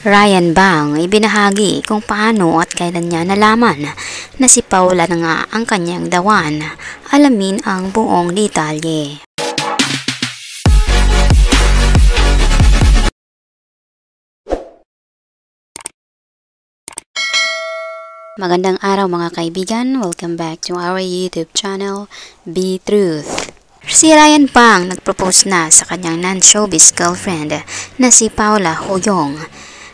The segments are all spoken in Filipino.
Ryan Bang ibinahagi kung paano at kailan niya nalaman na si Paula na nga ang kanyang dawan. Alamin ang buong detalye. Magandang araw mga kaibigan, welcome back to our YouTube channel, Be Truth. Si Ryan Bang nagpropose na sa kanyang non-showbiz girlfriend na si Paula Huyong.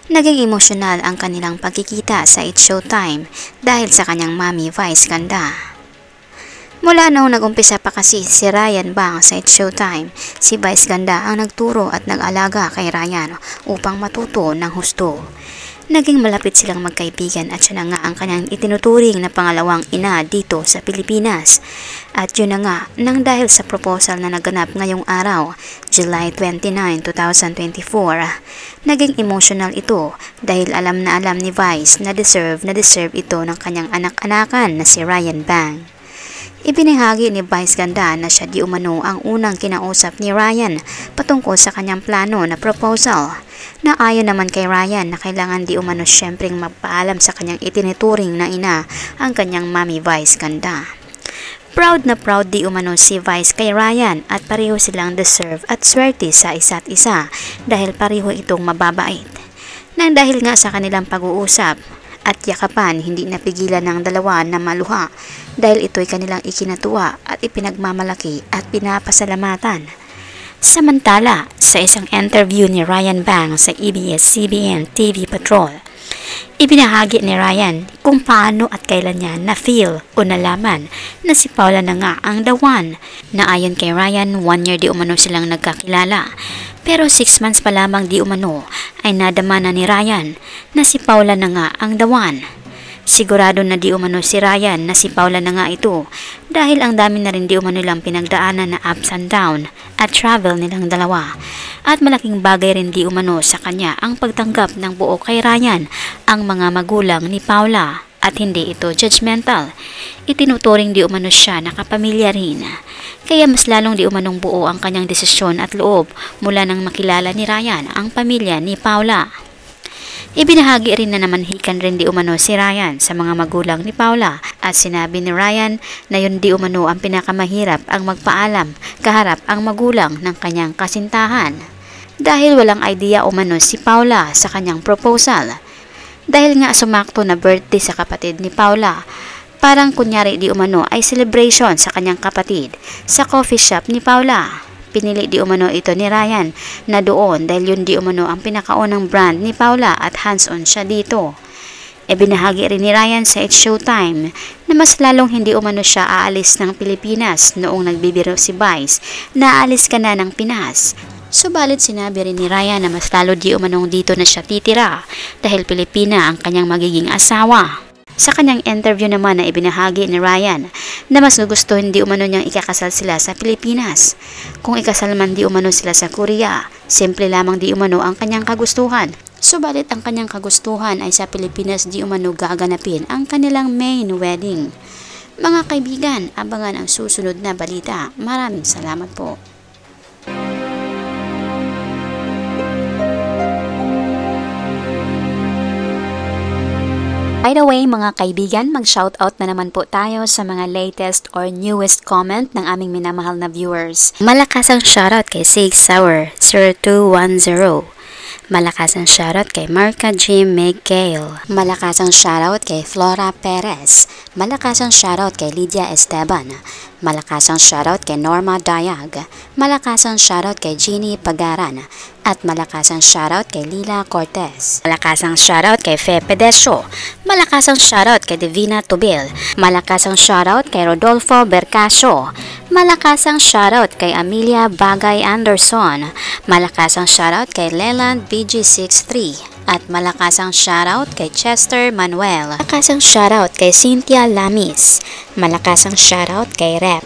Naging emosyonal ang kanilang pagkikita sa It's Showtime dahil sa kanyang mami Vice Ganda. Mula noong nag-umpisa pa kasi si Ryan Bang sa It's Showtime, si Vice Ganda ang nagturo at nag-alaga kay Ryan upang matuto ng husto. Naging malapit silang magkaibigan at siya na nga ang kanyang itinuturing na pangalawang ina dito sa Pilipinas. At yun na nga, nang dahil sa proposal na naganap ngayong araw, July 29, 2024, naging emotional ito dahil alam na alam ni Vice na deserve ito ng kanyang anak-anakan na si Ryan Bang. Ibinahagi ni Vice Ganda na siya di umano ang unang kinausap ni Ryan patungkol sa kanyang plano na proposal. Na ayon naman kay Ryan na kailangan di umano siyempreng magpaalam sa kanyang itinuturing na ina ang kanyang mami Vice Ganda. Proud na proud di umano si Vice kay Ryan at pareho silang deserve at swerte sa isa't isa dahil pareho itong mababait. Nang dahil nga sa kanilang pag-uusap at yakapan, hindi napigilan ng dalawa na maluha dahil ito'y kanilang ikinatuwa at ipinagmamalaki at pinapasalamatan. Samantala, sa isang interview ni Ryan Bang sa ABS-CBN TV Patrol, ibinahagi ni Ryan kung paano at kailan niya na-feel o nalaman na si Paula na nga ang the one. Na ayon kay Ryan, 1 year di umano silang nagkakilala. Pero 6 months pa lamang di umano ay nadama na ni Ryan na si Paula na nga ang the one. Sigurado na di umano si Ryan na si Paula na nga ito dahil ang dami na rin di umano nilang pinagdaanan na ups and down at travel nilang dalawa. At malaking bagay rin di umano sa kanya ang pagtanggap ng buo kay Ryan ang mga magulang ni Paula at hindi ito judgmental. Itinuturing di umano siya na kapamilya rin. Kaya mas lalong di umanong buo ang kanyang desisyon at loob mula nang makilala ni Ryan ang pamilya ni Paula. Ibinahagi rin na namanhikan rin di umano si Ryan sa mga magulang ni Paula at sinabi ni Ryan na yun di umano ang pinakamahirap ang magpaalam kaharap ang magulang ng kanyang kasintahan. Dahil walang idea umano si Paula sa kanyang proposal. Dahil nga sumakto na birthday sa kapatid ni Paula, parang kunyari di umano ay celebration sa kanyang kapatid sa coffee shop ni Paula. Pinili di umano ito ni Ryan na doon dahil yun di umano ang pinakaunang brand ni Paula at hands-on siya dito. Binahagi rin ni Ryan sa It's Showtime na mas lalong hindi umano siya aalis ng Pilipinas noong nagbibiro si Vice na aalis ka na ng Pinas. Subalit sinabi rin ni Ryan na mas lalo di umanong dito na siya titira dahil Pilipina ang kanyang magiging asawa. Sa kanyang interview naman na ibinahagi ni Ryan na mas gusto hindi umano niyang ikakasal sila sa Pilipinas. Kung ikasal man di umano sila sa Korea, simple lamang di umano ang kanyang kagustuhan. Subalit ang kanyang kagustuhan ay sa Pilipinas di umano gaganapin ang kanilang main wedding. Mga kaibigan, abangan ang susunod na balita. Maraming salamat po. By the way mga kaibigan, mag-shoutout na naman po tayo sa mga latest or newest comment ng aming minamahal na viewers. Malakas ang shoutout kay Sig Sauer 0210. Malakas ang shoutout kay Marka G. McGale. Malakas ang shoutout kay Flora Perez. Malakas ang shoutout kay Lydia Esteban. Malakas ang shoutout kay Norma Dayag. Malakas ang shoutout kay Jeannie Pagaran. At malakas ang shoutout kay Lila Cortez. Malakas ang shoutout kay Fe Pedesio. Malakas ang shoutout kay Divina Tubil. Malakas ang shoutout kay Rodolfo Bercasio. Malakas ang shoutout kay Amelia Bagay Anderson. Malakas ang shoutout kay Leland BG63. At malakas ang shoutout kay Chester Manuel. Malakas ang shoutout kay Cynthia Lamis. Malakas ang shoutout kay Rep.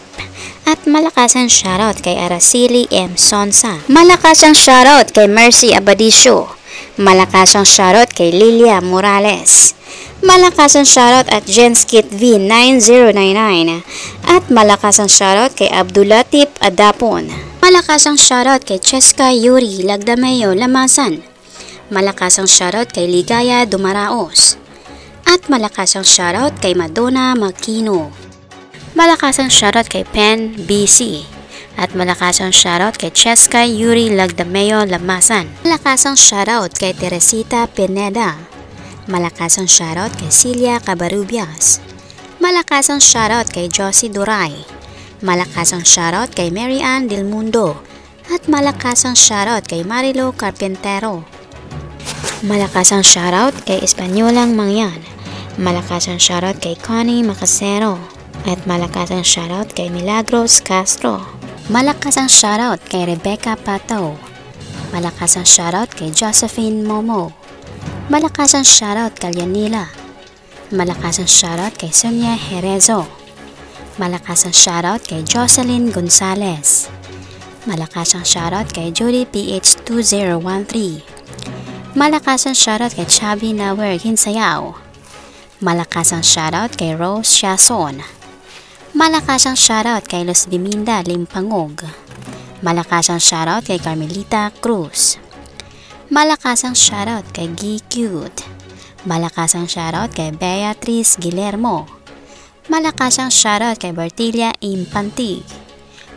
At malakas ang shoutout kay Araceli M. Sonsa. Malakas ang shoutout kay Mercy Abadisio. Malakas ang shoutout kay Lilia Morales. Malakas ang shoutout at Jenskit V9099. At malakas ang shoutout kay Abdulatif Adapon. Malakas ang shoutout kay Cheska Yuri Lagdameo Lamasan. Malakas ang shoutout kay Ligaya Dumaraos. At malakas ang shoutout kay Madonna Makino. Malakas ang shoutout kay Pen BC. At malakas ang shoutout kay Cheska Yuri Lagdameo Lamasan. Malakas ang shoutout kay Teresita Pineda. Malakas ang shoutout kay Celia Cabarubias. Malakas ang shoutout kay Josie Duray. Malakas ang shoutout kay Mary Ann Del Mundo. At malakas ang shoutout kay Marilo Carpintero. Malakas ang shoutout kay Espanyolang Mangyan. Malakas ang shoutout kay Connie Macasero. At malakas ang shoutout kay Milagros Castro. Malakas ang shoutout kay Rebecca Pato. Malakas ang shoutout kay Josephine Momo. Malakas ang shoutout kay Yanila. Malakas ang shoutout kay Sonia Herezo. Malakas ang shoutout kay Jocelyn Gonzalez. Malakas ang shoutout kay Judy PH2013. Malakas ang shoutout kay Chabi Nawer Hinsayaw. Malakas ang shoutout kay Rose Shason. Malakas ang shoutout kay Luz Diminda Limpangog. Malakas ang shoutout kay Carmelita Cruz. Malakas ang shoutout kay G Cute. Malakas ang shoutout kay Beatrice Guillermo. Malakas ang shoutout kay Bertilia Impantig.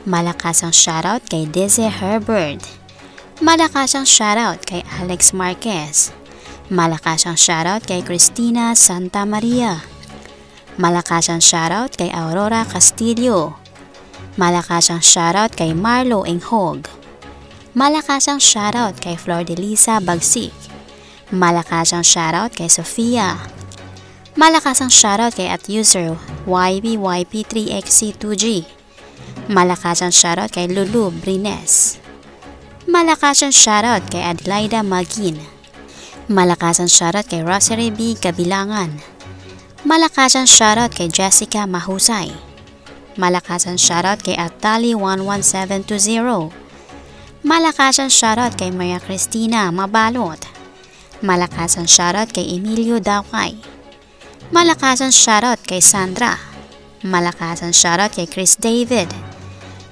Malakas ang shoutout kay Dizzy Herbert. Malakas ang shoutout kay Alex Marquez. Malakas ang shoutout kay Cristina Santa Maria. Malakas ang shoutout kay Aurora Castillo. Malakas ang shoutout kay Marlo Enghog. Malakas ang shoutout kay Flor de Lisa Bagsik. Malakas ang shoutout kay Sofia. Malakas ang shoutout kay @user YBYP3XC2G. Malakas ang shoutout kay Lulu Brines. Malakas ang shoutout kay Adelaida Magin. Malakas ang shoutout kay Rosary B. Kabilangan. Malakas ang shoutout kay Jessica Mahusay. Malakas ang shoutout kay Atali11720. Malakas ang shoutout kay Maria Cristina Mabalot. Malakas ang shoutout kay Emilio Dawkay. Malakas ang shoutout kay Sandra. Malakas ang shoutout kay Chris David.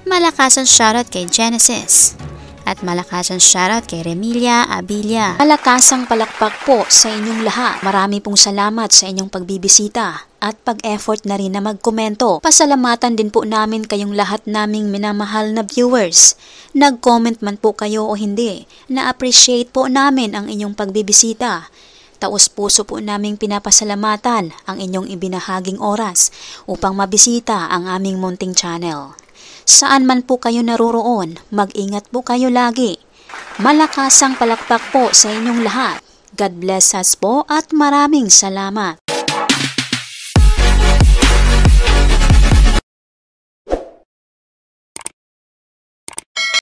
Malakas ang shoutout kay Genesis. At malakas ang shoutout kay Remilia Abilia. Malakasang palakpak po sa inyong lahat. Marami pong salamat sa inyong pagbibisita at pag-effort na rin na magkomento. Pasalamatan din po namin kayong lahat naming minamahal na viewers. Nag-comment man po kayo o hindi, na-appreciate po namin ang inyong pagbibisita. Taos puso po naming pinapasalamatan ang inyong ibinahaging oras upang mabisita ang aming munting channel. Saan man po kayo naroroon, mag-ingat po kayo lagi. Malakasang palakpak po sa inyong lahat. God bless us po at maraming salamat.